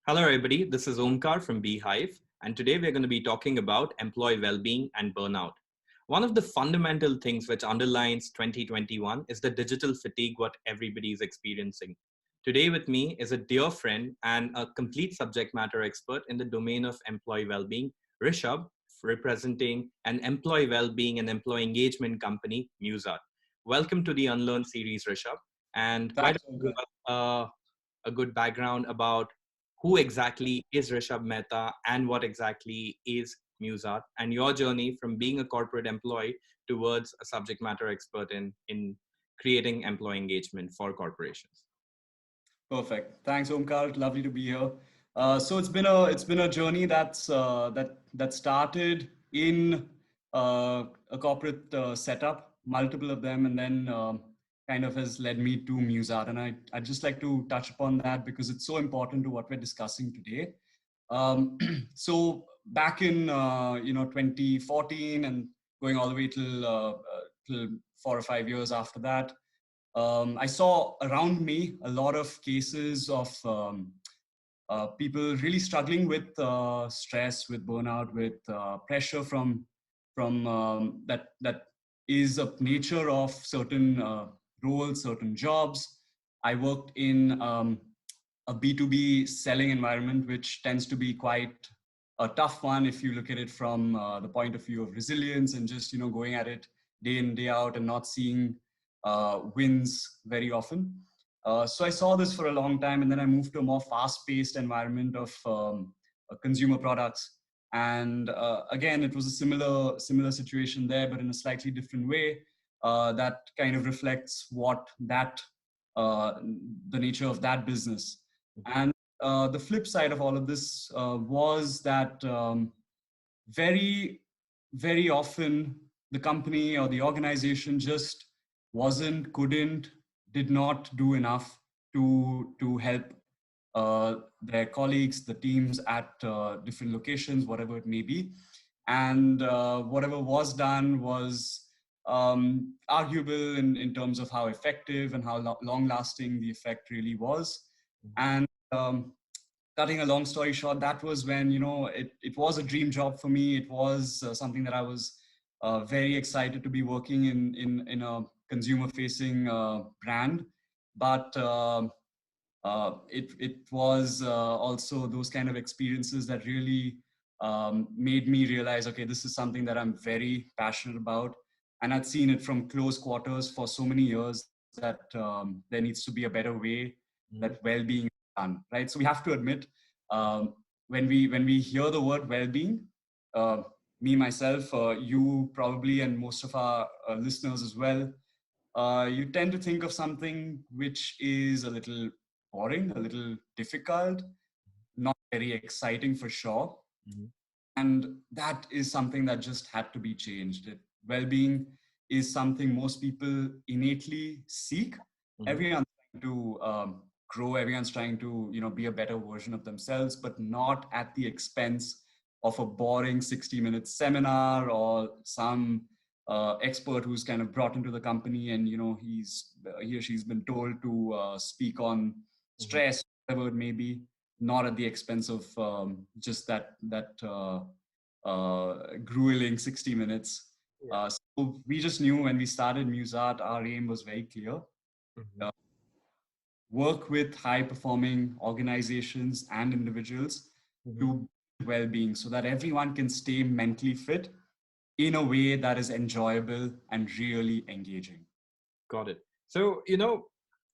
Hello, everybody. This is Omkar from Beehive, and today we're going to be talking about employee well-being and burnout. One of the fundamental things which underlines 2021 is the digital fatigue what everybody is experiencing. Today with me is a dear friend and a complete subject matter expert in the domain of employee well-being, Rishabh, representing an employee well-being and employee engagement company, Muzart. Welcome to the Unlearn Series, Rishabh. And why Thanks, don't you Omkar. give us a good background about who exactly is Rishabh Mehta and what exactly is Muzart, and your journey from being a corporate employee towards a subject matter expert in creating employee engagement for corporations. Perfect. Thanks, Omkar. Lovely to be here. So it's been a journey that started in a corporate setup, multiple of them, and then kind of has led me to Muzart. And I'd just like to touch upon that because it's so important to what we're discussing today. So back in 2014 and going all the way till 4 or 5 years after that, I saw around me a lot of cases of people really struggling with stress, with burnout, with pressure from that is a nature of certain roles, certain jobs. I worked in a B2B selling environment, which tends to be quite a tough one if you look at it from the point of view of resilience and just going at it day in day out and not seeing wins very often. So I saw this for a long time, and then I moved to a more fast-paced environment of consumer products. And again, it was a similar situation there, but in a slightly different way. That kind of reflects what uh, the nature of that business. And the flip side of all of this was that very, very often the company or the organization just couldn't, did not do enough to help their colleagues, the teams at different locations, whatever it may be. And whatever was done was arguable in terms of how effective and how long lasting the effect really was. And cutting a long story short, that was when, it was a dream job for me. It was something that I was very excited to be working in a consumer facing brand. But it was also those kind of experiences that really made me realize, okay, this is something that I'm very passionate about. And I'd seen it from close quarters for so many years that there needs to be a better way that Mhm. well-being is done, right? So we have to admit, when we hear the word well-being, uh, me myself, you probably, and most of our listeners as well, you tend to think of something which is a little boring, a little difficult, not very exciting for sure. Mhm. And that is something that just had to be changed. Well-being is something most people innately seek. Mhm. Everyone's trying to grow. Everyone's trying to be a better version of themselves, but not at the expense of a boring 60-minute seminar or some expert who's kind of brought into the company, and he or she's been told to speak on Mhm. stress, whatever it may be, not at the expense of just that grueling 60 minutes. Yeah. So we just knew when we started Muzart, our aim was very clear. Mhm. Uh, Work with high performing organizations and individuals Mhm. to well-being so that everyone can stay mentally fit in a way that is enjoyable and really engaging. Got it. So,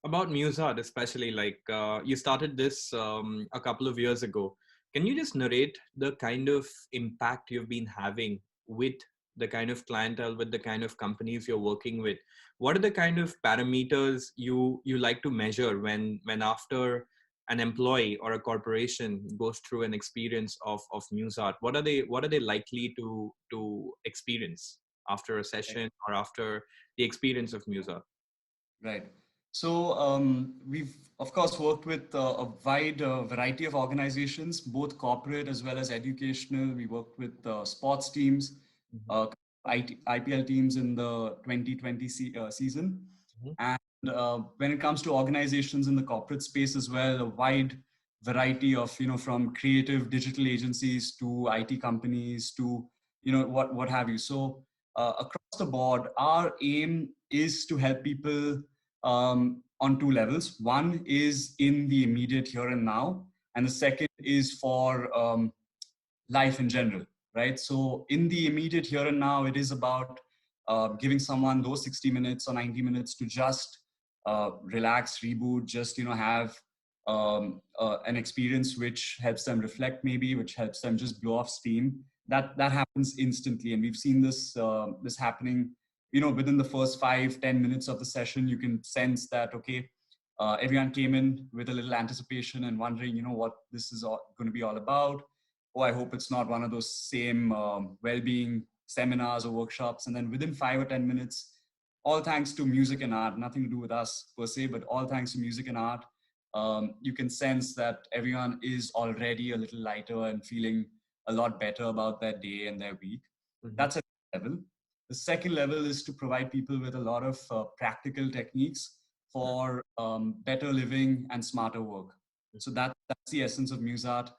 about Muzart, especially like you started this a couple of years ago. Can you just narrate the kind of impact you've been having with the kind of clientele, with the kind of companies you're working with? What are the kind of parameters you like to measure when after an employee or a corporation goes through an experience of Muzart? What are they likely to experience after a session or after the experience of Muzart? Right. So we've, of course, worked with a wide variety of organizations, both corporate as well as educational. We worked with sports teams, Mhm. uh, IPL teams in the 2020 season. Mhm. And when it comes to organizations in the corporate space as well, a wide variety of, from creative digital agencies to IT companies to, what have you. So across the board, our aim is to help people on two levels. One is in the immediate here and now, and the second is for life in general, right? So in the immediate here and now, it is about giving someone those 60 minutes or 90 minutes to just relax, reboot, just, have an experience which helps them reflect, maybe, which helps them just blow off steam. That happens instantly. And we've seen this happening, within the first 5-10 minutes of the session. You can sense that, okay, everyone came in with a little anticipation and wondering, what this is going to be all about. Oh, I hope it's not one of those same well-being seminars or workshops. And then within 5 or 10 minutes, all thanks to music and art, nothing to do with us per se, but all thanks to music and art, you can sense that everyone is already a little lighter and feeling a lot better about their day and their week. Mm-hmm. That's a level. The second level is to provide people with a lot of practical techniques for better living and smarter work. So that's the essence of Muzart.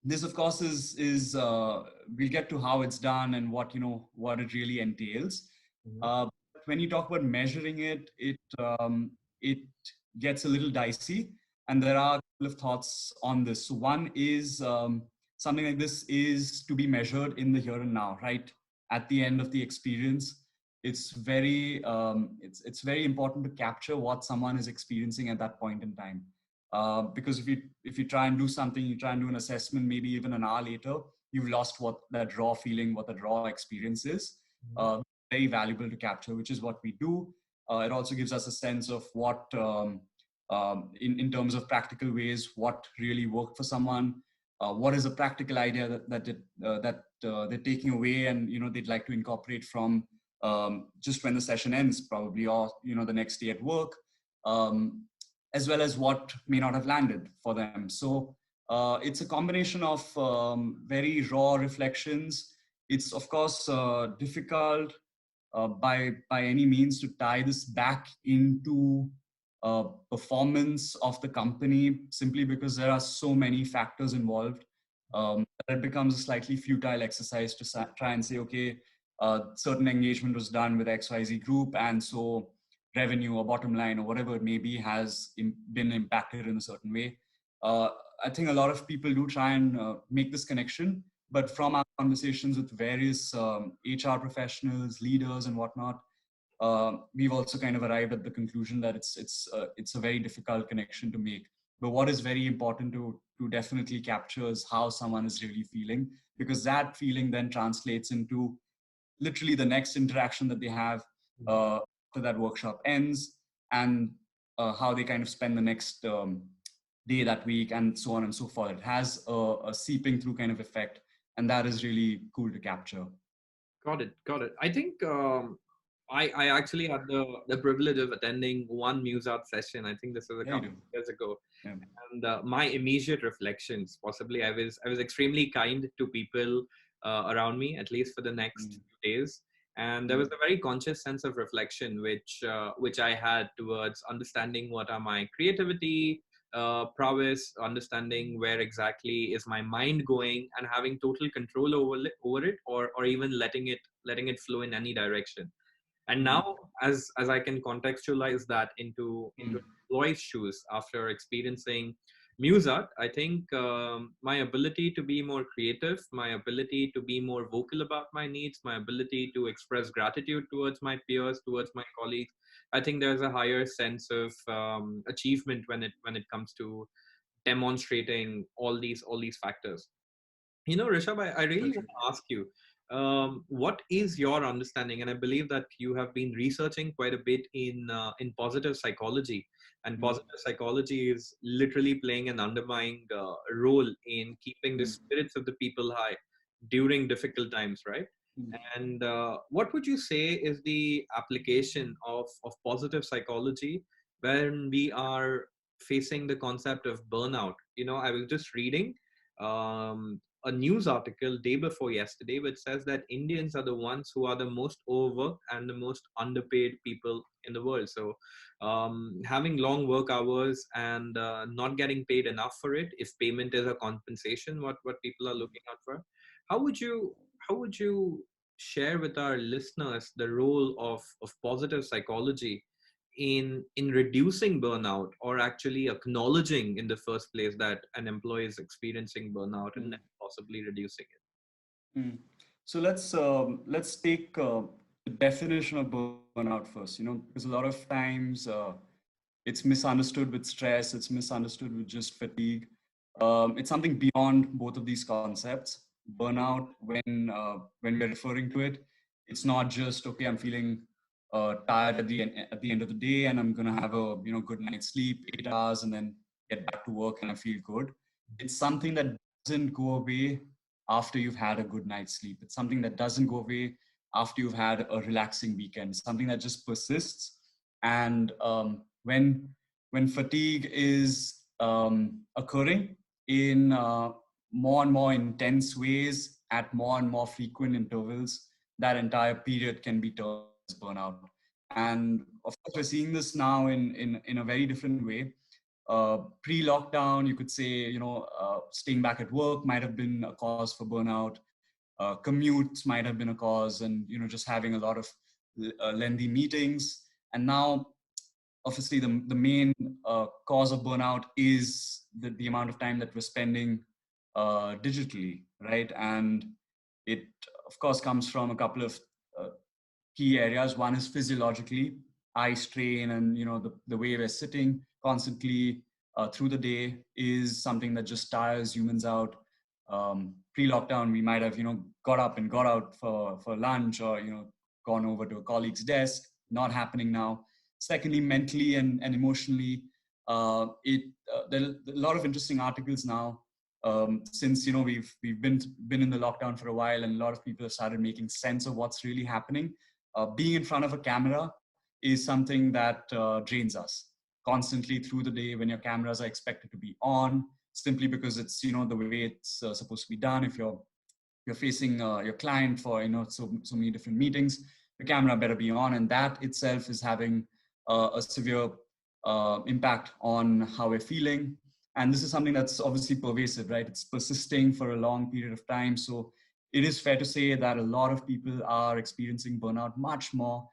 This, of course, is we'll get to how it's done and what it really entails. Mm-hmm. Uh, when you talk about measuring it, it gets a little dicey, and there are a couple of thoughts on this. So one is something like this is to be measured in the here and now, right? At the end of the experience, it's it's very important to capture what someone is experiencing at that point in time. Because if you try and do something, you try and do an assessment, maybe even an hour later, you've lost what that raw feeling, what that raw experience is. Very valuable to capture, which is what we do. It also gives us a sense of what, in terms of practical ways, what really worked for someone. What is a practical idea that they're taking away, and they'd like to incorporate from just when the session ends, probably, or the next day at work. As well as what may not have landed for them. So it's a combination of very raw reflections. It's, of course, difficult by any means to tie this back into performance of the company, simply because there are so many factors involved. That it becomes a slightly futile exercise to try and say, okay, certain engagement was done with XYZ group, and so revenue or bottom line or whatever it may be has been impacted in a certain way. Uh, I think a lot of people do try and make this connection, but from our conversations with various HR professionals, leaders, and whatnot, we've also kind of arrived at the conclusion that it's a very difficult connection to make. But what is very important to definitely capture is how someone is really feeling, because that feeling then translates into literally the next interaction that they have after that workshop ends, and how they kind of spend the next day that week, and so on and so forth. It has a seeping through kind of effect, and that is really cool to capture. Got it. Got it. I think I actually had the privilege of attending one Muzart session. I think this was a Yeah, you couple do. of years ago, Yeah. and my immediate reflections, possibly, I was extremely kind to people around me, at least for the next Mm. few days. And there Mm. was a very conscious sense of reflection, which I had towards understanding what are my creativity, prowess, understanding where exactly is my mind going, and having total control over it, or even letting it flow in any direction. And Mm. now, as I can contextualize that into Mm. employee's shoes after experiencing Muzart, I think my ability to be more creative, my ability to be more vocal about my needs, my ability to express gratitude towards my peers, towards my colleagues, I think there's a higher sense of achievement when it comes to demonstrating all these factors. Rishabh, I really want Gotcha. to ask you, what is your understanding? And I believe that you have been researching quite a bit in positive psychology, and Mm. positive psychology is literally playing an underlying role in keeping the Mm. spirits of the people high during difficult times, right? Mm. And what would you say is the application of positive psychology when we are facing the concept of burnout? I was just reading a news article day before yesterday which says that Indians are the ones who are the most overworked and the most underpaid people in the world. So having long work hours and not getting paid enough for it, if payment is a compensation, what people are looking out for, how would you share with our listeners the role of positive psychology in reducing burnout, or actually acknowledging in the first place that an employee is experiencing burnout and then possibly reducing it? Mm. So let's take the definition of burnout first. Because a lot of times it's misunderstood with stress, it's misunderstood with just fatigue. It's something beyond both of these concepts. Burnout, when we're referring to it, it's not just okay. I'm feeling tired at the end of the day, and I'm gonna have a good night's sleep, 8 hours, and then get back to work, and I feel good. It's something that doesn't go away after you've had a good night's sleep. It's something that doesn't go away after you've had a relaxing weekend. Something that just persists. And when fatigue is occurring in more and more intense ways at more and more frequent intervals, that entire period can be termed as burnout. And of course, we're seeing this now in a very different way. Pre-lockdown, you could say, staying back at work might have been a cause for burnout. Commutes might have been a cause, and just having a lot of lengthy meetings. And now, obviously, the main cause of burnout is the amount of time that we're spending digitally, right? And it, of course, comes from a couple of uh, key areas. One is physiologically, eye strain, and the way we're sitting constantly through the day is something that just tires humans out. Pre-lockdown, we might have got up and got out for lunch, or gone over to a colleague's desk. Not happening now. Secondly, mentally and emotionally, there are a lot of interesting articles now, since we've been in the lockdown for a while, and a lot of people have started making sense of what's really happening. Being in front of a camera is something that drains us constantly through the day, when your cameras are expected to be on, simply because it's the way it's supposed to be done. If you're facing your client for so many different meetings, the camera better be on, and that itself is having a severe impact on how we're feeling. And this is something that's obviously pervasive, right? It's persisting for a long period of time. So it is fair to say that a lot of people are experiencing burnout much more.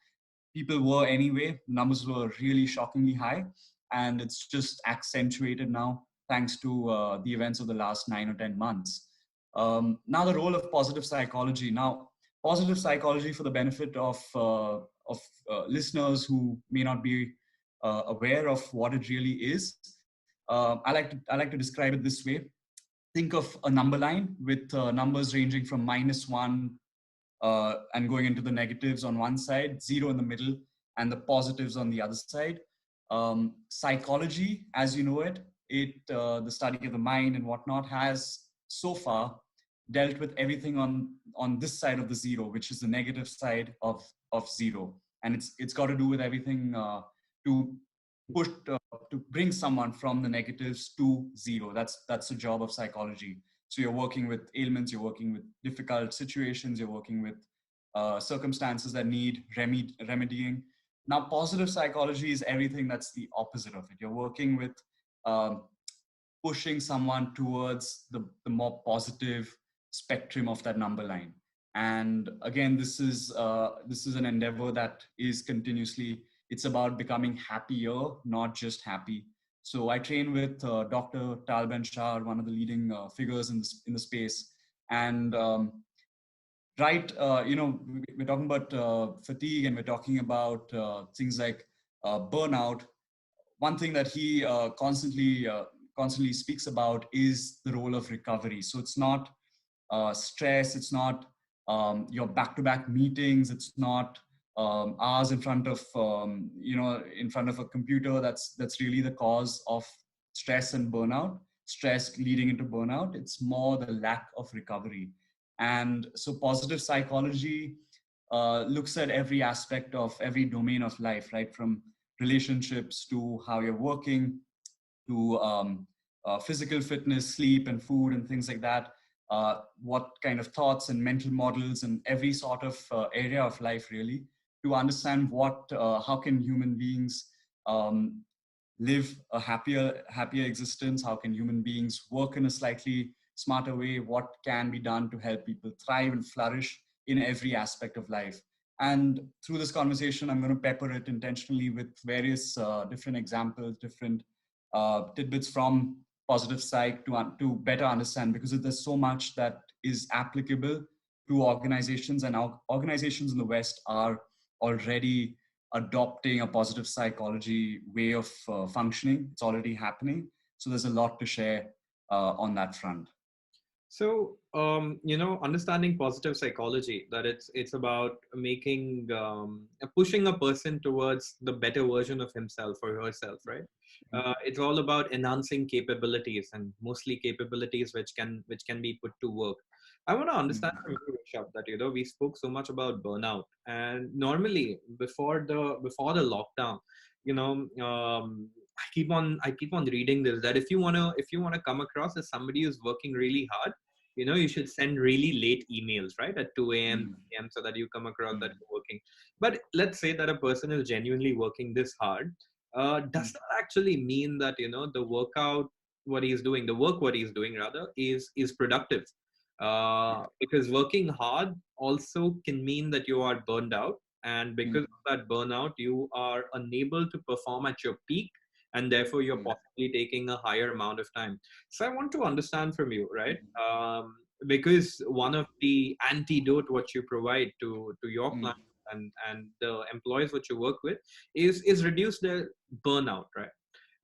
People were anyway. Numbers were really shockingly high, and it's just accentuated now thanks to the events of the last 9 or 10 months. Now, the role of positive psychology. Now, positive psychology, for the benefit of listeners who may not be aware of what it really is. I like to describe it this way. Think of a number line with numbers ranging from -1 and going into the negatives on one side, zero in the middle, and the positives on the other side. Psychology, as you know the study of the mind and whatnot, has so far dealt with everything on this side of the zero, which is the negative side of zero, and it's got to do with everything to push to bring someone from the negatives to zero. That's the job of psychology. So you're working with ailments, you're working with difficult situations, you're working with circumstances that need remedying. Now, positive psychology is everything that's the opposite of it. You're working with um, pushing someone towards the more positive spectrum of that number line. And again, this is an endeavor that is continuously. It's about becoming happier, not just happy. So I train with Dr. Tal Ben-Shahar, one of the leading figures in the space. And right, we're talking about fatigue, and we're talking about things like burnout. One thing that he constantly speaks about is the role of recovery. So it's not stress, it's not your back-to-back meetings, it's not hours in front of a computer. That's really the cause of stress and burnout. Stress leading into burnout. It's more the lack of recovery. And so positive psychology looks at every aspect of every domain of life, right? From relationships to how you're working, to physical fitness, sleep, and food, and things like that. What kind of thoughts and mental models and every sort of area of life, really. to understand how can human beings um, live a happier existence. How can human beings work in a slightly smarter way? What can be done to help people thrive and flourish in every aspect of life? And through this conversation, I'm going to pepper it intentionally with various different examples, different tidbits from positive psych to better understand, because there's so much that is applicable to organizations, and our organizations in the West are already adopting a positive psychology way of functioning. It's already happening. So there's a lot to share on that front. So, understanding positive psychology, that it's about making, pushing a person towards the better version of himself or herself, right? It's all about enhancing capabilities, and mostly capabilities which can be put to work. I want to understand from you, Rishabh, that we spoke so much about burnout, and normally before the lockdown, you know, I keep on reading this, that if you wanna come across as somebody who's working really hard, you should send really late emails, right, at 2 a.m. Mm, 3 a.m., so that you come across that mm, you're working. But let's say that a person is genuinely working this hard. Does mm, that actually mean that the work what he's doing rather is productive? Because working hard also can mean that you are burned out, and because mm, of that burnout you are unable to perform at your peak, and therefore you're mm, possibly taking a higher amount of time. So I want to understand from you, right? mm, Because one of the antidote what you provide to your mm, clients and the employees which you work with is reduce their burnout, right?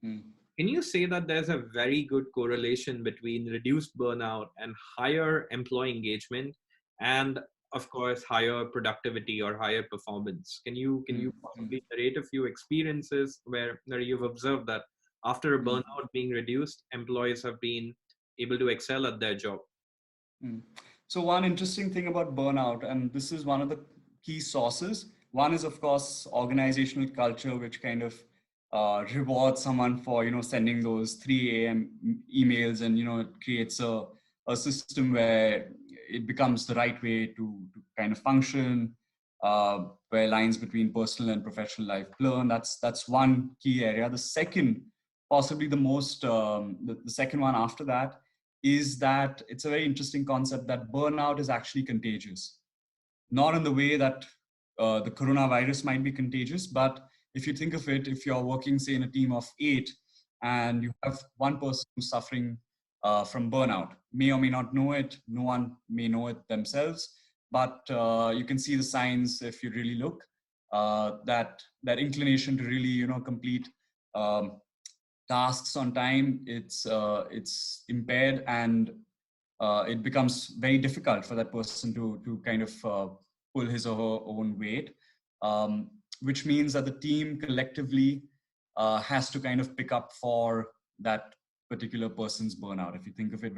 mm, Can you say that there's a very good correlation between reduced burnout and higher employee engagement, and of course higher productivity or higher performance? Can you mm, mm, possibly narrate a few experiences where you've observed that after a mm, burnout being reduced, employees have been able to excel at their job? mm. So one interesting thing about burnout, and this is one of the key sources. One is, of course, organizational culture, which kind of rewards someone for sending those 3 a.m. emails, and it creates a system where it becomes the right way to kind of function, where lines between personal and professional life blur. That's one key area. The second, possibly the most, the second one after that, is that it's a very interesting concept that burnout is actually contagious. Not in the way that the coronavirus might be contagious, but if you think of it, if you're working, say, in a team of 8, and you have one person who's suffering from burnout, may or may not know it, no one may know it themselves, but you can see the signs if you really look. That inclination to really, complete um, tasks on time, it's impaired, and it becomes very difficult for that person to kind of pull his or her own weight, um, which means that the team collectively has to kind of pick up for that particular person's burnout. If you think of it,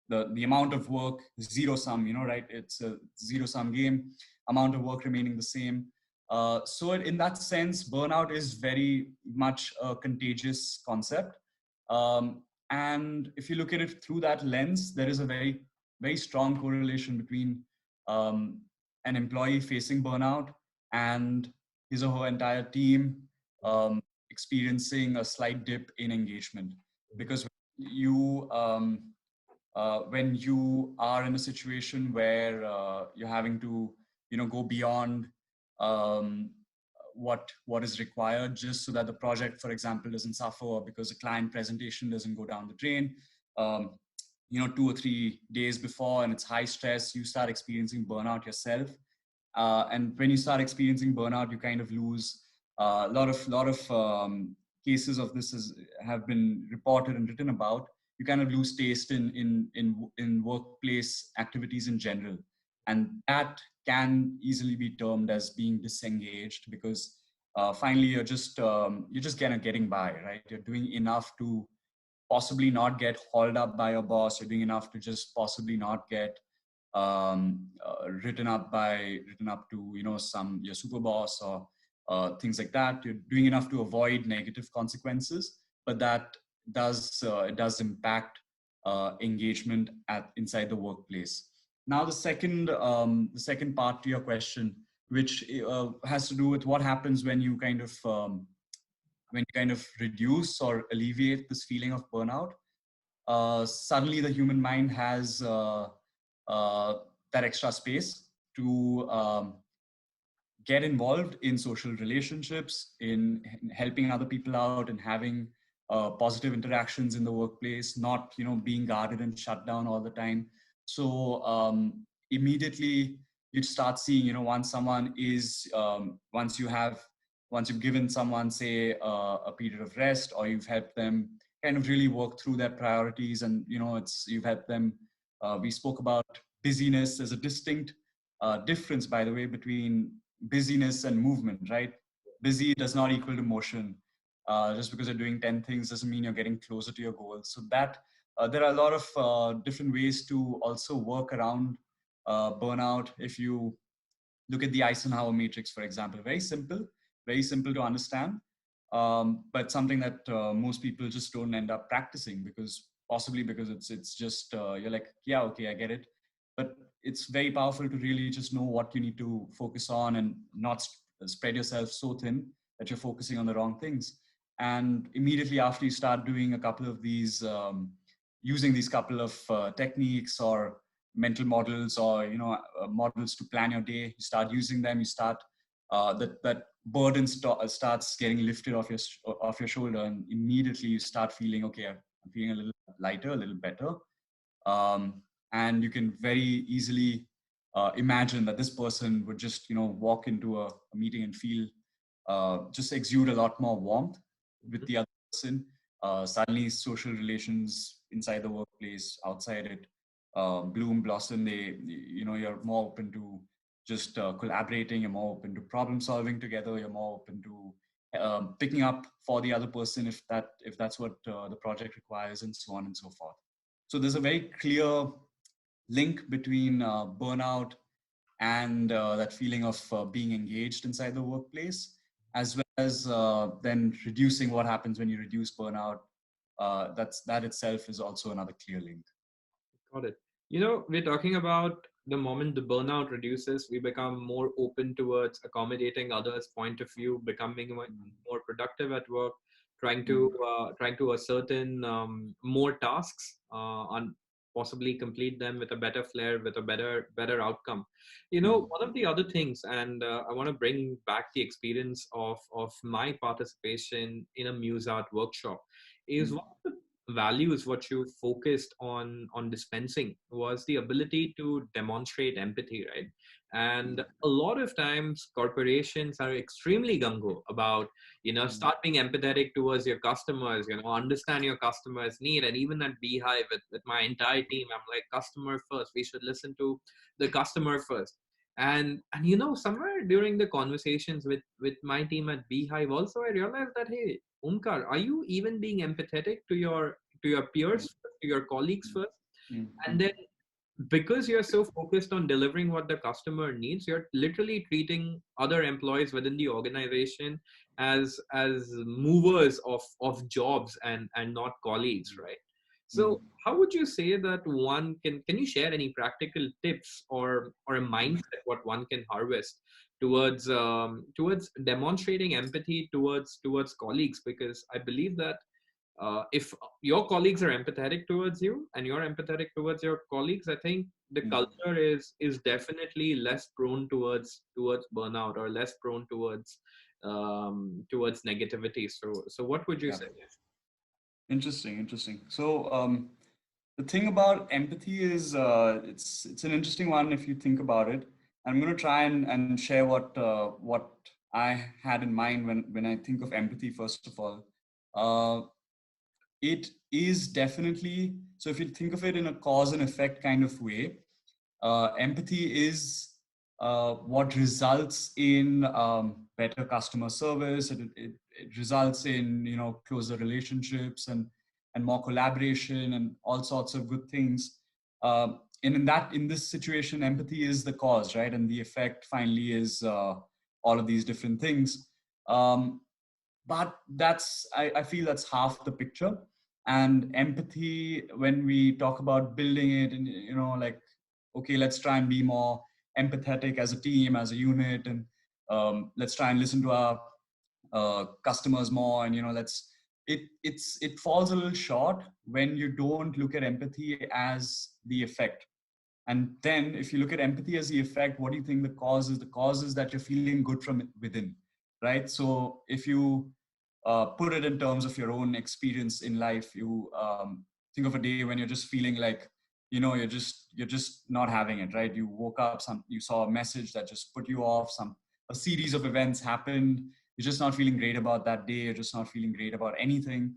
the amount of work, zero sum, right? It's a zero sum game. Amount of work remaining the same. So in that sense, burnout is very much a contagious concept. And if you look at it through that lens, there is a very strong correlation between um, an employee facing burnout and his or her entire team um, experiencing a slight dip in engagement. Because when you are in a situation where you're having to go beyond um, what is required, just so that the project, for example, doesn't suffer, or because a client presentation doesn't go down the drain, um, 2 or 3 days before, and it's high stress, you start experiencing burnout yourself. And when you start experiencing burnout, you kind of lose a lot of cases of this have been reported and written about. You kind of lose taste in workplace activities in general, and that can easily be termed as being disengaged, because finally you're just kind of getting by, right? You're doing enough to possibly not get hauled up by your boss. You're doing enough to just possibly not get written up to some your super boss, or things like that. You're doing enough to avoid negative consequences, but that does impact engagement at inside the workplace. Now the second part to your question, which has to do with what happens when you kind of reduce or alleviate this feeling of burnout. Suddenly the human mind has uh, that extra space to get involved in social relationships, in helping other people out, and having positive interactions in the workplace, not being guarded and shut down all the time. So immediately you start seeing, once someone is once you've given someone, say, a period of rest, or you've helped them kind of really work through their priorities, and you've helped them. We spoke about busyness as a distinct difference, by the way, between busyness and movement, right? Busy does not equal to motion. Just because you're doing 10 things doesn't mean you're getting closer to your goals. So that there are a lot of different ways to also work around burnout. If you look at the Eisenhower matrix, for example, very simple to understand, but something that most people just don't end up practicing, possibly because it's just you're like, yeah, okay, I get it, but it's very powerful to really just know what you need to focus on, and not spread yourself so thin that you're focusing on the wrong things. And immediately after you start doing a couple of these, using these couple of techniques or mental models, or models to plan your day, you start using them, you start that burden starts getting lifted off your shoulder, and immediately you start feeling, okay, I'm feeling a little lighter, a little better. And you can very easily imagine that this person would just walk into a meeting and feel just exude a lot more warmth with the other person. Suddenly social relations inside the workplace, outside it, bloom, blossom. You're more open to just collaborating, you're more open to problem solving together, you're more open to picking up for the other person if that's what the project requires, and so on and so forth. So there's a very clear link between burnout and that feeling of being engaged inside the workplace, as well as then reducing what happens when you reduce burnout. That itself is also another clear link. Got it. We're talking about the moment the burnout reduces, we become more open towards accommodating others' point of view, becoming more productive at work, trying to ascertain more tasks, and possibly complete them with a better flair, with a better outcome. One of the other things, and I want to bring back the experience of my participation in a Muzart workshop, is one of the values what you focused on dispensing was the ability to demonstrate empathy, right? And a lot of times corporations are extremely gung-ho about start being empathetic towards your customers, understand your customers need. And even at Beehive, with my entire team, I'm like, customer first, we should listen to the customer first. And somewhere during the conversations with my team at Beehive also, I realized that, hey, Omkar, are you even being empathetic to your peers, to your colleagues first? And then because you're so focused on delivering what the customer needs, you're literally treating other employees within the organization as movers of jobs and not colleagues, right? So how would you say that one can you share any practical tips or a mindset what one can harvest towards demonstrating empathy towards colleagues? Because I believe that if your colleagues are empathetic towards you and you're empathetic towards your colleagues, I think the culture is definitely less prone towards burnout, or less prone towards negativity. So what would you say? Interesting. So the thing about empathy is it's an interesting one if you think about it. I'm going to try and share what I had in mind when I think of empathy. First of all, uh, it is definitely, so if you think of it in a cause and effect kind of way, empathy is what results in better customer service. It results in closer relationships and more collaboration and all sorts of good things. And in this situation, empathy is the cause, right? And the effect finally is all of these different things. But I feel that's half the picture. And empathy, when we talk about building it, and like, okay, let's try and be more empathetic as a team, as a unit, and let's try and listen to our customers more, and it falls a little short when you don't look at empathy as the effect. And then if you look at empathy as the effect, what do you think the cause is? The cause is that you're feeling good from within, right? So if you put it in terms of your own experience in life, you think of a day when you're just feeling like, you're just not having it, right? You woke up, you saw a message that just put you off, a series of events happened, you're just not feeling great about that day, you're just not feeling great about anything.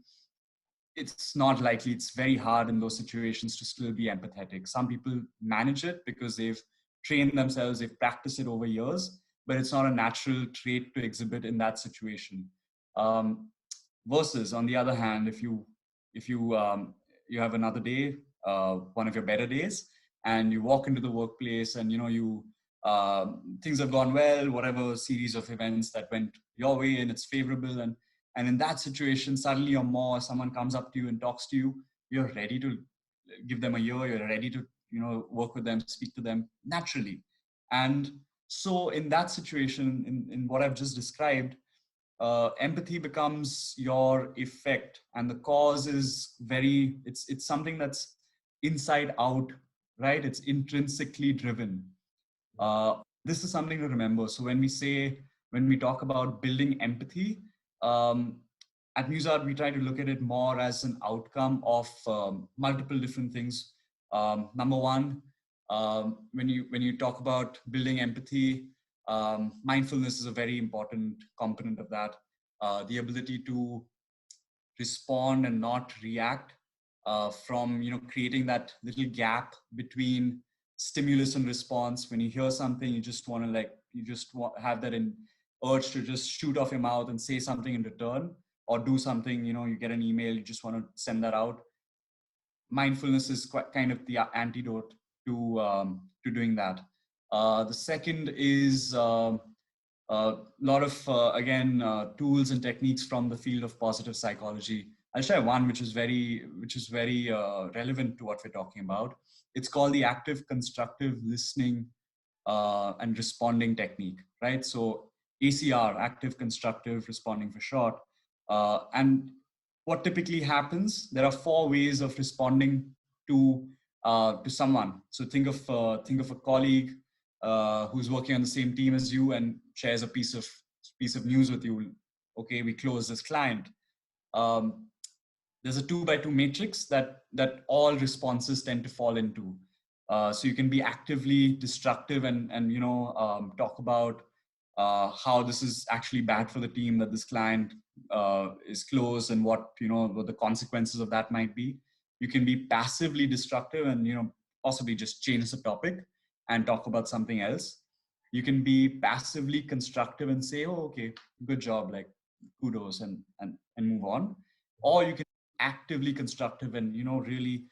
It's not likely, it's very hard in those situations to still be empathetic. Some people manage it because they've trained themselves, they've practiced it over years, but it's not a natural trait to exhibit in that situation. um, Versus, on the other hand, if you have another day, one of your better days, and you walk into the workplace, and you things have gone well, whatever series of events that went your way, and it's favorable, and in that situation, suddenly someone comes up to you and talks to you, you're ready to give them a ear, you're ready to work with them, speak to them naturally. And so in that situation, in what I've just described, empathy becomes your effect, and the cause is it's something that's inside out, right? It's intrinsically driven. This is something to remember. So when we talk about building empathy, um, at Muzart, we try to look at it more as an outcome of multiple different things. Number one, when you talk about building empathy, mindfulness is a very important component of that. The ability to respond and not react, from creating that little gap between stimulus and response. When you hear something, you just want to have that urge to just shoot off your mouth and say something in return, or do something. You get an email, you just want to send that out. Mindfulness is quite kind of the antidote to doing that. The second is a lot of again tools and techniques from the field of positive psychology. I'll share one which is very relevant to what we're talking about. It's called the active constructive listening and responding technique, right? So ACR, active constructive responding for short. And what typically happens, there are four ways of responding to someone. So think of a colleague who's working on the same team as you and shares a piece of news with you. Okay, we close this client. Um, there's a 2 by 2 matrix that all responses tend to fall into. So you can be actively destructive and talk about how this is actually bad for the team, that this client is closed, and what the consequences of that might be. You can be passively destructive and possibly just change the topic and talk about something else. You can be passively constructive and say, oh, okay, good job, like kudos, and move on. Or you can actively constructive and really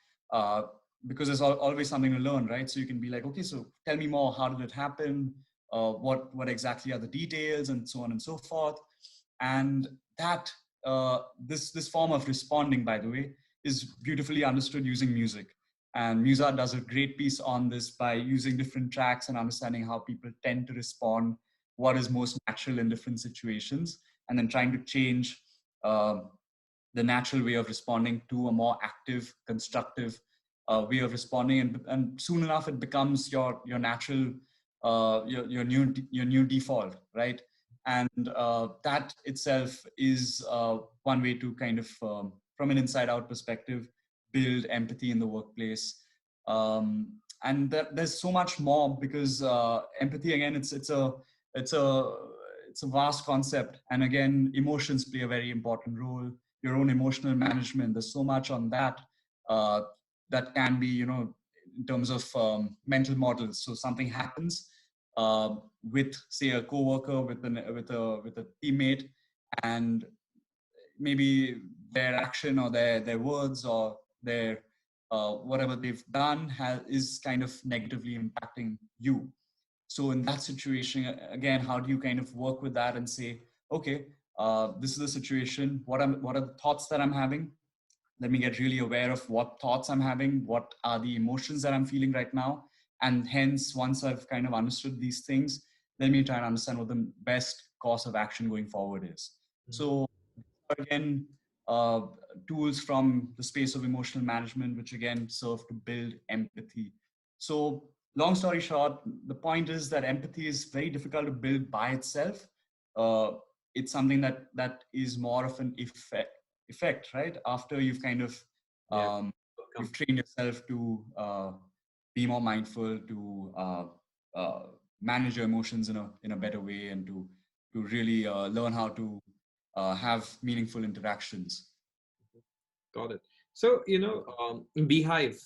because there's always something to learn, right? So you can be like, okay, so tell me more, how did it happen, what exactly are the details, and so on and so forth. And that this form of responding, by the way, is beautifully understood using music. And Muzart does a great piece on this by using different tracks and understanding how people tend to respond, what is most natural in different situations, and then trying to change the natural way of responding to a more active, constructive way of responding, and soon enough it becomes your natural, your new default, right? And that itself is one way to kind of, from an inside-out perspective, build empathy in the workplace. And there's so much more, because empathy, again, it's a it's a vast concept, and again, emotions play a very important role. Your own emotional management, there's so much on that uh, that can be, in terms of mental models. So something happens with, say, a coworker, with a teammate, and maybe their action or their words or their whatever they've done is kind of negatively impacting you. So in that situation, again, how do you kind of work with that and say, okay, this is the situation. What are the thoughts that I'm having? Let me get really aware of what thoughts I'm having. What are the emotions that I'm feeling right now? And hence, once I've kind of understood these things, let me try and understand what the best course of action going forward is. So again, uh, tools from the space of emotional management, which again serve to build empathy. So long story short, the point is that empathy is very difficult to build by itself. Uh, it's something that is more of an effect, right? After you've kind of Yeah. you've trained yourself to be more mindful, to uh, manage your emotions in a better way, and to really learn how to have meaningful interactions. Got it. So, Beehive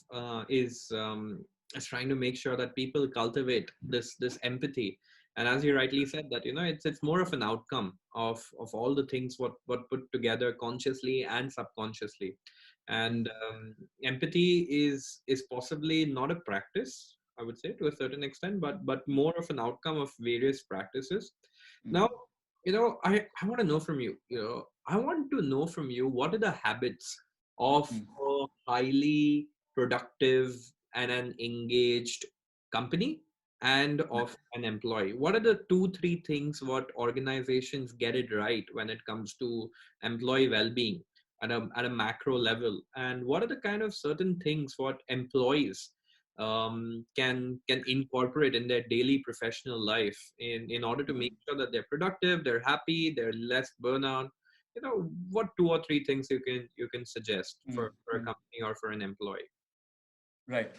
is trying to make sure that people cultivate this empathy. And as you rightly said, that it's more of an outcome of all the things what put together consciously and subconsciously. And empathy is possibly not a practice, I would say, to a certain extent, but more of an outcome of various practices. Now, Mm, I want to know from you. I want to know from you, what are the habits of mm, a highly productive and an engaged company and of an employee? What are the two, three things what organizations get it right when it comes to employee well-being at a macro level? And what are the kind of certain things what employees can incorporate in their daily professional life in order to make mm, sure that they're productive, they're happy, they're less burnout? What two or three things you can suggest mm, for a mm. company or for an employee? Right.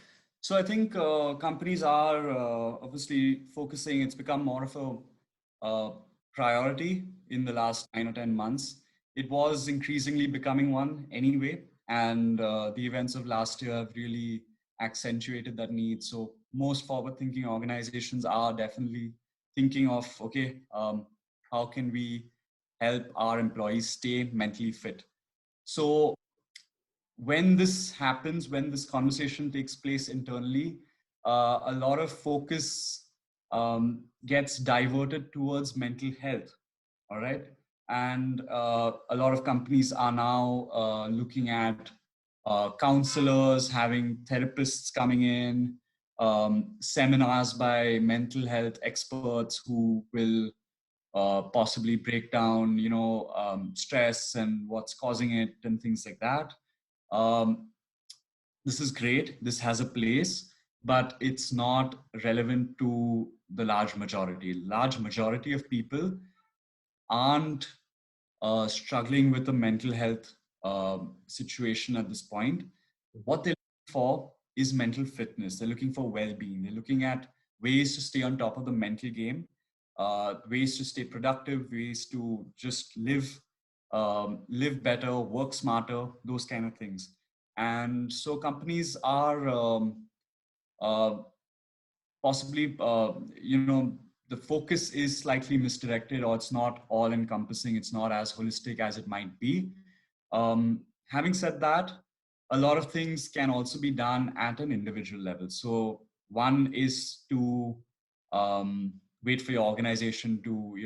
So I think companies are obviously focusing. It's become more of a priority in the last 9 or 10 months. It was increasingly becoming one anyway, and the events of last year have really accentuated that need. So most forward-thinking organizations are definitely thinking of, okay, how can we help our employees stay mentally fit? So when this happens, when this conversation takes place internally, a lot of focus gets diverted towards mental health. All right. And a lot of companies are now looking at counselors, having therapists coming in, seminars by mental health experts who will possibly break down, stress and what's causing it and things like that. Um, this is great. This has a place, but it's not relevant to the large majority. Large majority of people aren't struggling with a mental health situation at this point. Mhm. What they're looking for is mental fitness. They're looking for well-being. They're looking at ways to stay on top of the mental game, ways to stay productive, ways to just live better, work smarter, those kind of things. And so companies are uh, possibly, the focus is slightly misdirected, or it's not all encompassing. It's not as holistic as it might be. Having said that, a lot of things can also be done at an individual level. So one is to um, wait for your organization to,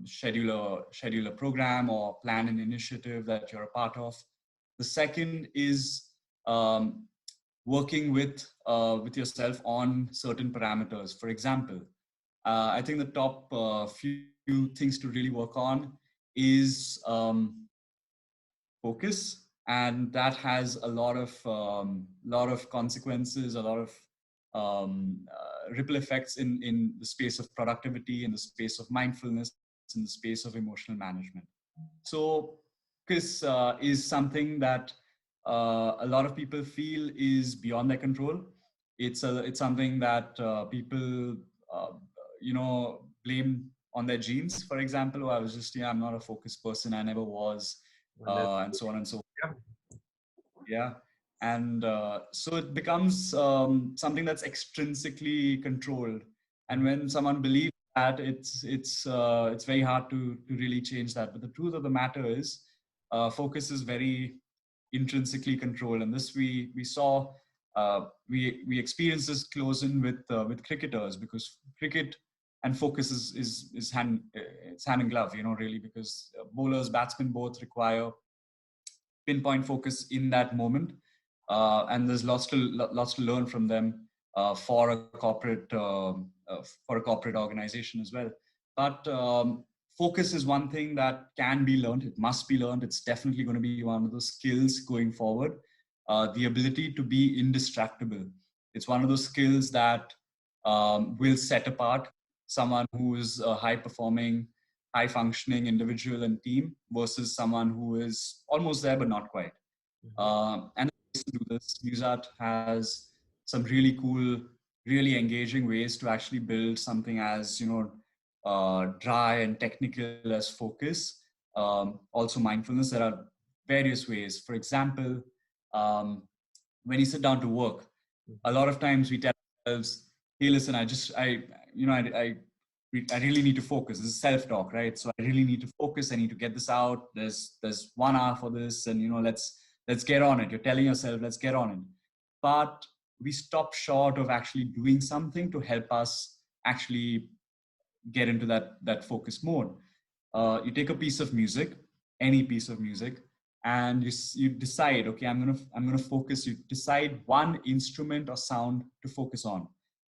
schedule a program or plan an initiative that you're a part of. The second is um, working with yourself on certain parameters. For example, I think the top few things to really work on is focus, and that has a lot of consequences, a lot of ripple effects in the space of productivity, in the space of mindfulness, in the space of emotional management. So focus is something that a lot of people feel is beyond their control. It's something that people uh, blame on their genes. For example, oh, I was just, yeah, I'm not a focused person, I never was, And that's and so on and so. yeah. Yeah. And so it becomes something that's extrinsically controlled. And Mhm. when someone believes that, it's very hard to really change that. But the truth of the matter is, focus is very intrinsically controlled, and this we saw. We experienced this close in with cricketers, because cricket and focus is hand it's hand in glove, really, because bowlers, batsmen both require pinpoint focus in that moment, and there's lots to learn from them. for a corporate organization as well. But focus is one thing that can be learned. It must be learned. It's definitely going to be one of those skills going forward. The ability to be indistractable. It's one of those skills that will set apart someone who is a high performing, high functioning individual and team versus someone who is almost there but not quite. Mhm. And ways to do this, Muzart has some really cool, really engaging ways to actually build something as dry and technical as focus. Also mindfulness. There are various ways. For example, um, when you sit down to work, a Mhm. lot of times we tell ourselves, "Hey, listen, I really need to focus." This is self-talk, right? So I really need to focus. I need to get this out. There's 1 hour for this, and let's get on it. You're telling yourself, let's get on it. But we stop short of actually doing something to help us actually get into that focus mode. You take a piece of music, any piece of music, and you decide, okay, I'm gonna focus. You decide one instrument or sound to focus on.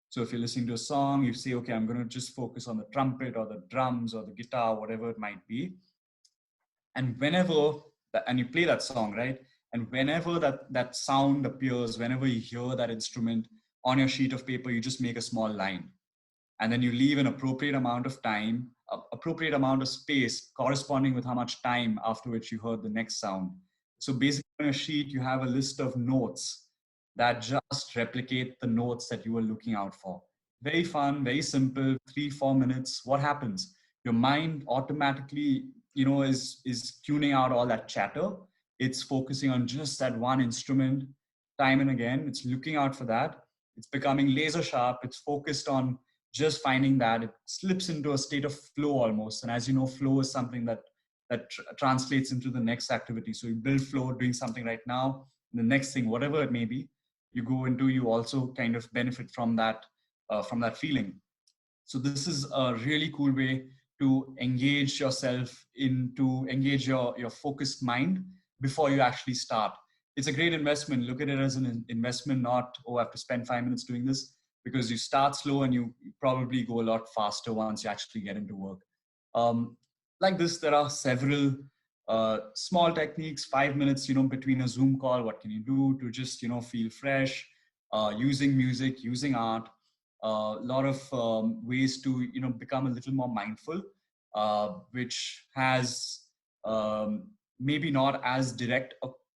So if you're listening to a song, you say, okay, I'm gonna just focus on the trumpet or the drums or the guitar, whatever it might be. And and you play that song, right? And whenever that sound appears, whenever you hear that instrument on your sheet of paper, you just make a small line, and then you leave an appropriate amount of time, appropriate amount of space corresponding with how much time after which you heard the next sound. So basically on a sheet, you have a list of notes that just replicate the notes that you were looking out for. Very fun, very simple, 3, 4 minutes. What happens? Your mind automatically, is tuning out all that chatter. It's focusing on just that one instrument time and again. It's looking out for that. It's becoming laser sharp. It's focused on just finding that. It slips into a state of flow almost. And as you know, flow is something that translates into the next activity. So you build flow doing something right now, and the next thing, whatever it may be, you go into, you also kind of benefit from that feeling. So this is a really cool way to engage your focused mind before you actually start. It's a great investment. Look at it as an investment, not, oh, I have to spend 5 minutes doing this, because you start slow and you probably go a lot faster once you actually get into work. Um, like this, there are several small techniques. 5 minutes, between a Zoom call, what can you do to just, feel fresh? Using music, using art, a lot of ways to become a little more mindful, which has maybe not as direct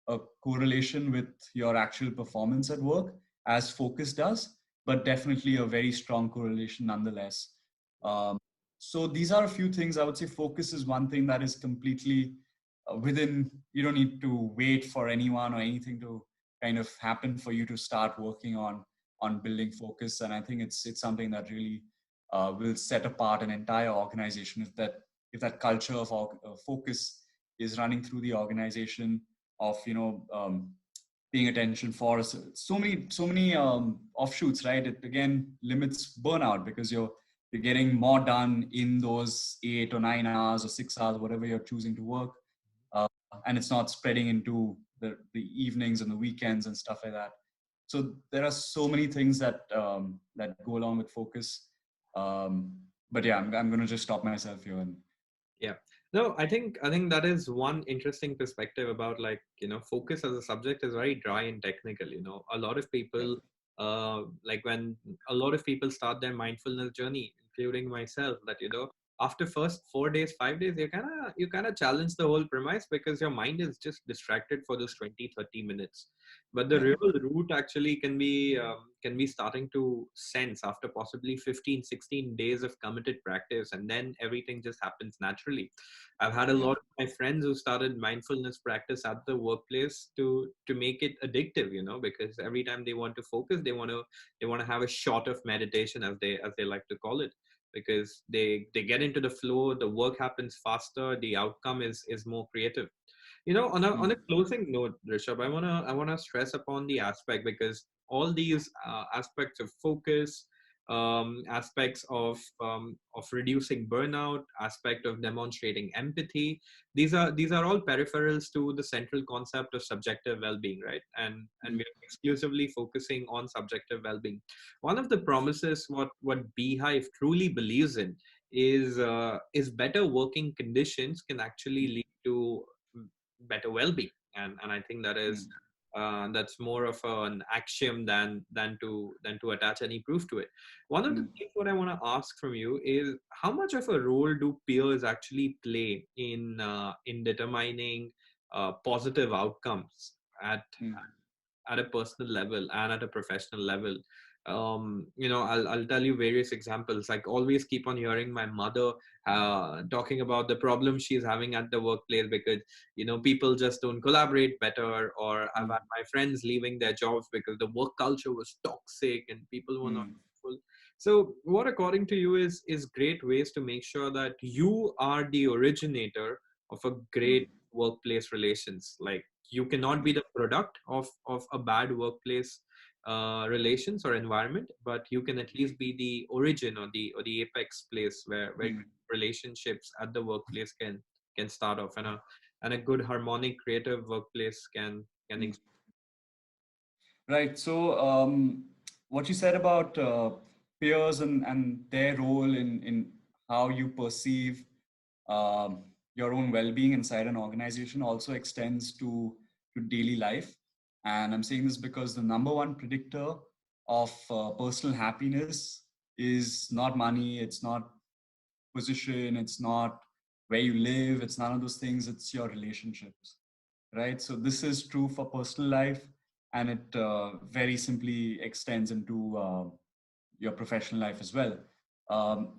a correlation with your actual performance at work as focus does, but definitely a very strong correlation nonetheless. um, so these are a few things. I would say focus is one thing that is completely within. You don't need to wait for anyone or anything to kind of happen for you to start working on building focus. And I think it's something that really will set apart an entire organization if that culture of focus is running through the organization, of paying attention for so many offshoots, right? It again limits burnout, because you're getting more done in those 8 or 9 hours or 6 hours, whatever you're choosing to work, uh, and it's not spreading into the evenings and the weekends and stuff like that. So there are so many things that go along with focus. Um, but yeah, I'm going to just stop myself here. And Yeah. No, I think that is one interesting perspective about, like, focus as a subject is very dry and technical. A lot of yeah. people, like when a lot of people start their mindfulness journey, including myself, that after first 4 days, 5 days, you kind of challenge the whole premise because your mind is just distracted for those 20-30 minutes. But the Yeah. real root actually can be starting to sense after possibly 15-16 days of committed practice, and then everything just happens naturally. I've had a Yeah. lot of my friends who started mindfulness practice at the workplace to make it addictive, because every time they want to focus, they want to have a shot of meditation, as they like to call it, because they get into the flow, the work happens faster, the outcome is more creative. On a Mm. closing note, Rishabh, I wanna stress upon the aspect, because all these aspects of focus, aspects of reducing burnout, aspect of demonstrating empathy. These are all peripherals to the central concept of subjective well-being, right? And we're exclusively focusing on subjective well-being. One of the promises what Beehive truly believes in is better working conditions can actually lead to better well-being, and I think that's more of an axiom than to attach any proof to it. One of the mm, things what I want to ask from you is how much of a role do peers actually play in determining positive outcomes at mm, at a personal level and at a professional level. I'll tell you various examples. Like, always keep on hearing my mother talking about the problem she's having at the workplace because people just don't collaborate better, or I've mm, had my friends leaving their jobs because the work culture was toxic and people were not mm, full. So what, according to you, is great ways to make sure that you are the originator of a great mm, workplace relations? Like, you cannot be the product of a bad workplace relations or environment, but you can at least be the origin or the apex place where mm, relationships at the workplace can start off, and a good harmonic creative workplace can mm. Right. So, what you said about peers and their role in how you perceive um, your own well-being inside an organization also extends to daily life. And I'm saying this because the number one predictor of personal happiness is not money, it's not position, it's not where you live, it's none of those things, it's your relationships, right? So this is true for personal life, and it very simply extends into your professional life as well.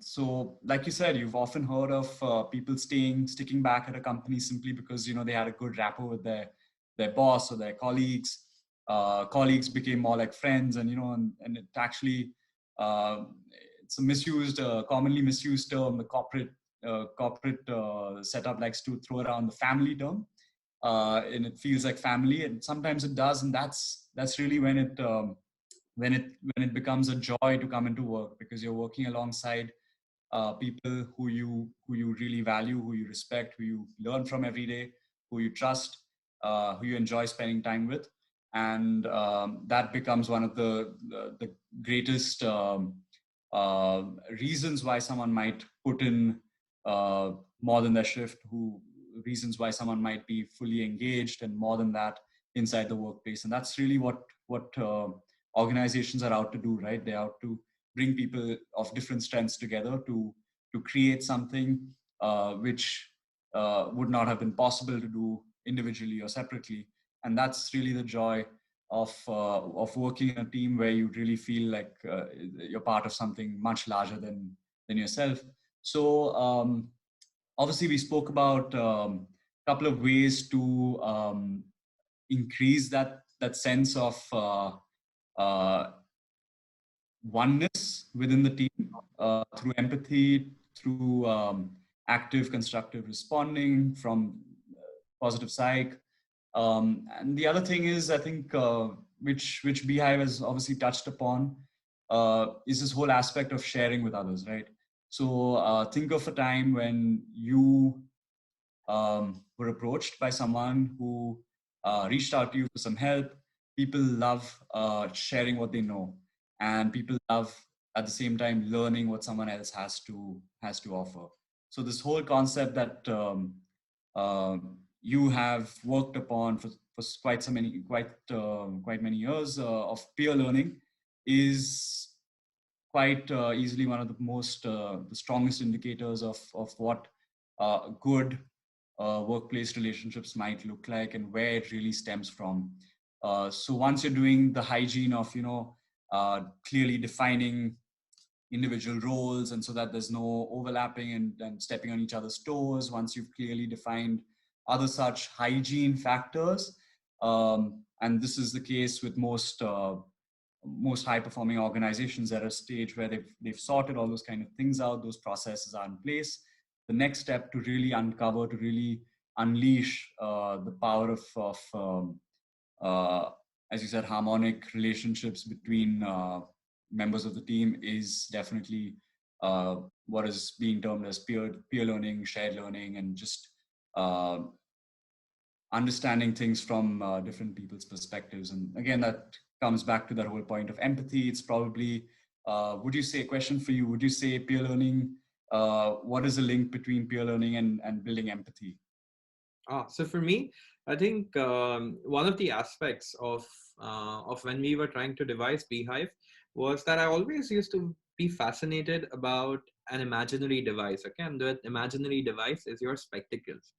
So, like you said, you've often heard of people sticking back at a company simply because they had a good rapport with their boss or their colleagues. Colleagues became more like friends, and it actually uh, it's a commonly misused term. The corporate setup likes to throw around the family term, and it feels like family, and sometimes it does, and that's really when it becomes a joy to come into work, because you're working alongside people who you really value, who you respect, who you learn from every day, who you trust, who you enjoy spending time with, and that becomes one of the greatest reasons why someone might put in uh, more than their shift, who reasons why someone might be fully engaged and more than that inside the workplace. And that's really what organizations are out to do, right? They're out to bring people of different strengths together to create something which would not have been possible to do individually or separately. And that's really the joy of working in a team where you really feel like you're part of something much larger than yourself. So obviously we spoke about a couple of ways to increase that sense of uh, oneness within the team through empathy, through active, constructive responding from positive psych. And the other thing is, I think, which Beehive has obviously touched upon, is this whole aspect of sharing with others, right? So think of a time when you were approached by someone who reached out to you for some help. People love sharing what they know, and people love at the same time learning what someone else has to offer. So this whole concept that you have worked upon for quite many years of peer learning is quite easily one of the strongest indicators of what good workplace relationships might look like and where it really stems from. So once you're doing the hygiene of clearly defining individual roles, and so that there's no overlapping and stepping on each other's toes, once you've clearly defined other such hygiene factors, and this is the case with most high performing organizations at a stage where they've sorted all those kind of things out, those processes are in place. The next step to really uncover, to really unleash the power of as you said, harmonic relationships between members of the team is definitely uh, what is being termed as peer learning, shared learning, and just uh, understanding things from different people's perspectives. And again, that comes back to that whole point of empathy. It's probably, would you say, question for you, would you say peer learning, what is the link between peer learning and building empathy? So for me, I think one of the aspects of when we were trying to devise Beehive was that I always used to be fascinated about an imaginary device. Okay, and the imaginary device is your spectacles.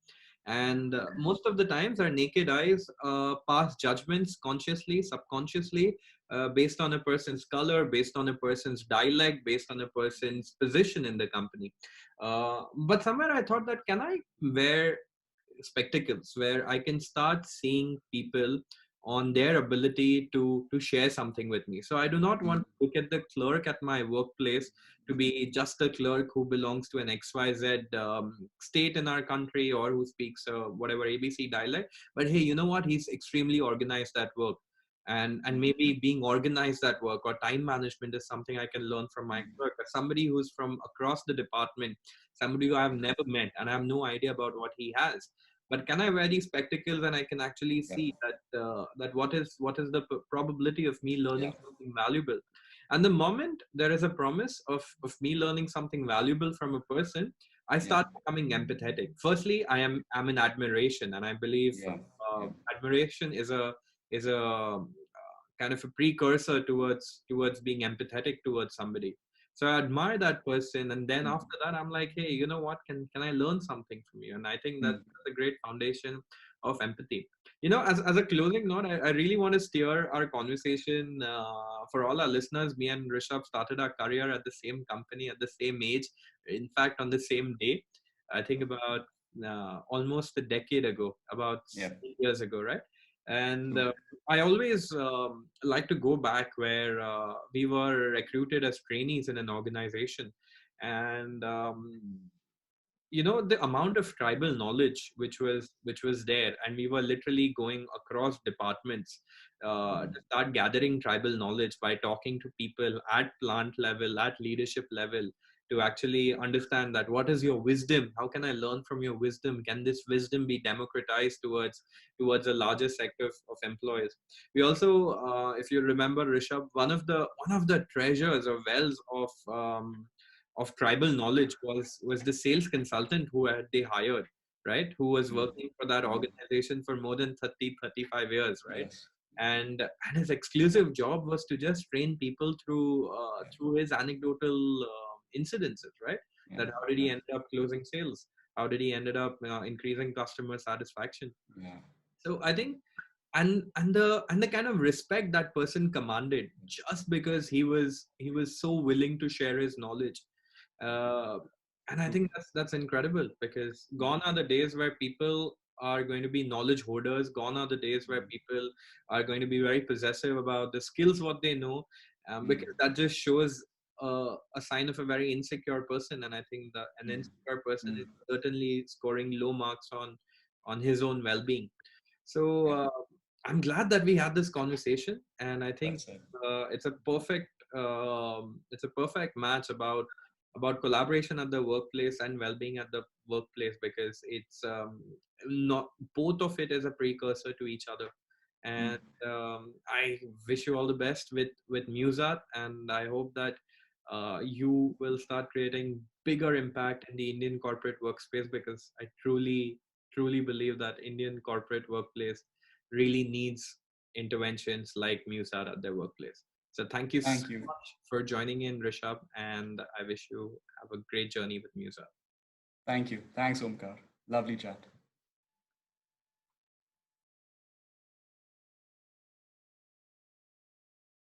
And most of the times, our naked eyes pass judgments consciously, subconsciously, based on a person's color, based on a person's dialect, based on a person's position in the company. But somewhere I thought that can I wear spectacles where I can start seeing people on their ability to share something with me. So I do not want Mm, to look at the clerk at my workplace to be just a clerk who belongs to an XYZ state in our country or who speaks whatever ABC dialect. But hey, you know what? He's extremely organized at work. And mm, maybe being organized at work or time management is something I can learn from my mm. clerk. But somebody who's from across the department, somebody who I've never met and I have no idea about what he has, but can I wear these spectacles and I can actually Yeah, see that what is the probability of me yeah, learning something valuable. And the moment there is a promise of me learning something valuable from a person, I yeah, start becoming empathetic. Firstly, I'm in admiration, and I believe yeah, yeah, admiration is a kind of a precursor towards being empathetic towards somebody. So I admire that person, and then mm, after that I'm like, hey, you know what, can I learn something from you? And I think mm, that's a great foundation of empathy. As a closing note, I really want to steer our conversation for all our listeners. Me and Rishabh started our career at the same company at the same age, in fact on the same day. I think about almost a decade ago, about yeah, 8 years ago, right? And true. I always like to go back where we were recruited as trainees in an organization, and the amount of tribal knowledge which was there, and we were literally going across departments Mm, to start gathering tribal knowledge by talking to people at plant level, at leadership level, to actually understand that what is your wisdom, how can I learn from your wisdom, can this wisdom be democratized towards a larger sector of employees. We also, if you remember, Rishabh, one of the treasures or wells of tribal knowledge was the sales consultant who had they hired, right, who was mm, working for that mm, organization for more than 35 years, right? yes, And his exclusive job was to just train people yeah, through his anecdotal incidences, right? yeah, That how did yeah, he end up closing sales, how did he ended up increasing customer satisfaction. yeah, So I think, and the kind of respect that person commanded just because he was so willing to share his knowledge. uh, and I true. think that's incredible, because Mm, gone are the days where people are going to be knowledge hoarders, gone are the days where mm, people are going to be very possessive about the skills what they know, mm, because that just shows a sign of a very insecure person. And I think that an mm, insecure person mm, is certainly scoring low marks on his own well-being. So yeah, I'm glad that we had this conversation, and I think that's it. it's a perfect match about collaboration at the workplace and well-being at the workplace, because it's not both of it is a precursor to each other. Mm, And I wish you all the best with Muzart, and I hope that you will start creating bigger impact in the Indian corporate workspace, because I truly believe that Indian corporate workplace really needs interventions like Muzart at their workplace. So thank you so thank you. much for joining in, Rishabh, and I wish you have a great journey with Muzart. Thank you. Thanks, Omkar. Lovely chat.